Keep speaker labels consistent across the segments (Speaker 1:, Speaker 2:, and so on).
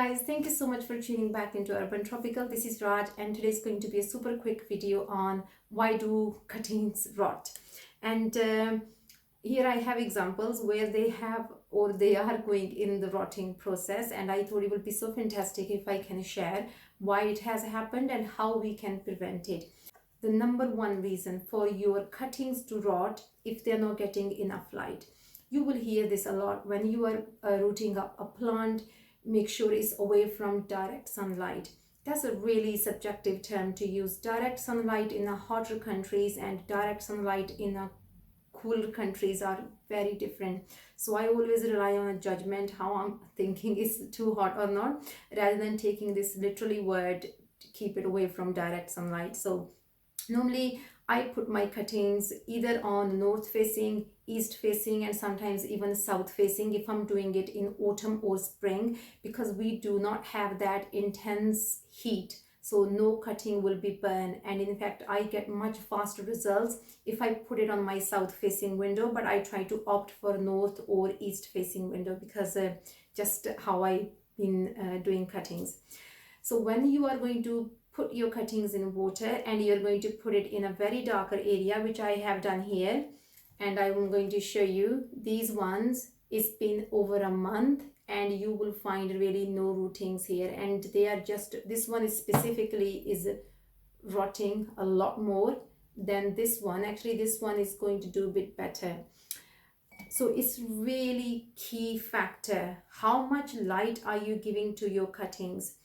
Speaker 1: guys, thank you so much for tuning back into Urban Tropical. This is Raj and today is going to be a super quick video on why do cuttings rot. And here I have examples where they have or they are going in the rotting process, and I thought it would be so fantastic if I can share why it has happened and how we can prevent it. The number one reason for your cuttings to rot if they're not getting enough light. You will hear this a lot when you are rooting up a plant. Make sure it's away from direct sunlight. That's a really subjective term to use. Direct sunlight in the hotter countries and direct sunlight in the cooler countries are very different. So I always rely on a judgment how I'm thinking is too hot or not, rather than taking this literally word to keep it away from direct sunlight. So normally I put my cuttings either on north facing, east facing, and sometimes even south facing if I'm doing it in autumn or spring, because we do not have that intense heat. So no cutting will be burned, and in fact I get much faster results if I put it on my south facing window, but I try to opt for north or east facing window because just how I've been doing cuttings. So when you are going to put your cuttings in water and you're going to put it in a very darker area, which I have done here, and I'm going to show you these ones. It's been over a month and you will find really no rootings here, and they are just, this one is specifically is rotting a lot more than this one. Actually this one is going to do a bit better. So it's really key factor, how much light are you giving to your cuttings.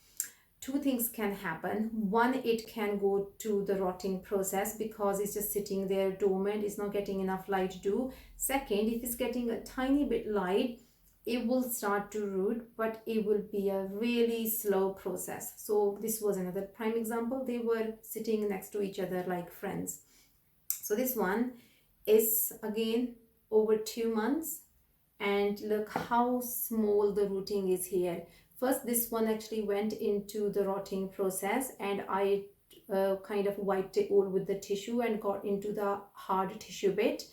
Speaker 1: Two things can happen. One, it can go to the rotting process because it's just sitting there dormant, it's not getting enough light to do. Second, if it's getting a tiny bit light, it will start to root, but it will be a really slow process. So this was another prime example. They were sitting next to each other like friends. So this one is again over 2 months, and look how small the rooting is here. First, this one actually went into the rotting process, and I kind of wiped it all with the tissue and got into the hard tissue bit.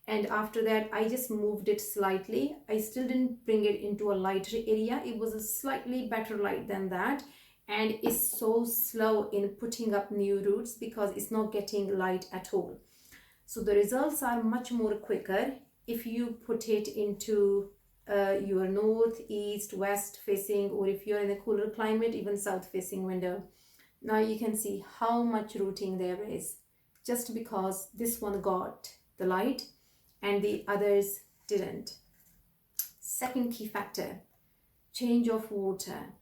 Speaker 1: And after that, I just moved it slightly. I still didn't bring it into a lighter area. It was a slightly better light than that. And it's so slow in putting up new roots because it's not getting light at all. So the results are much more quicker if you put it into your north, east, west facing, or if you're in a cooler climate, even south facing window. Now you can see how much rooting there is, just because this one got the light and the others didn't. Second key factor, change of water.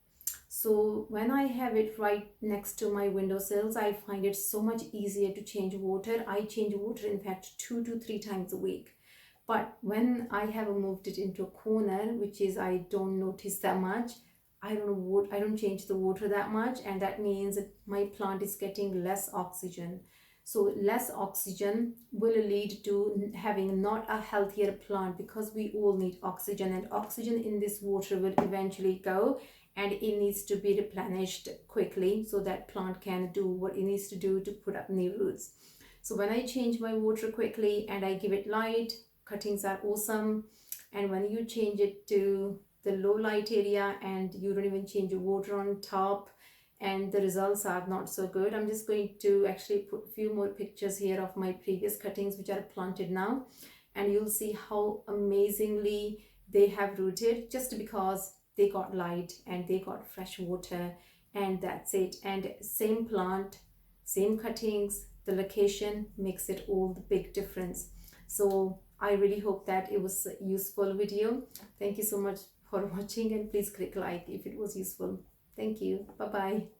Speaker 1: So when I have it right next to my windowsills, I find it so much easier to change water. I change water in fact 2 to 3 times a week. But when I have moved it into a corner, which is I don't notice that much, I don't change the water that much, and that means my plant is getting less oxygen. So less oxygen will lead to having not a healthier plant, because we all need oxygen, and oxygen in this water will eventually go, and it needs to be replenished quickly so that plant can do what it needs to do to put up new roots. So when I change my water quickly and I give it light, cuttings are awesome. And when you change it to the low light area and you don't even change your water on top, and the results are not so good. I'm just going to actually put a few more pictures here of my previous cuttings which are planted now, and you'll see how amazingly they have rooted just because they got light and they got fresh water, and that's it. And same plant, same cuttings, the location makes it all the big difference. So I really hope that it was a useful video. Thank you so much for watching, and please click like if it was useful. Thank you. Bye bye.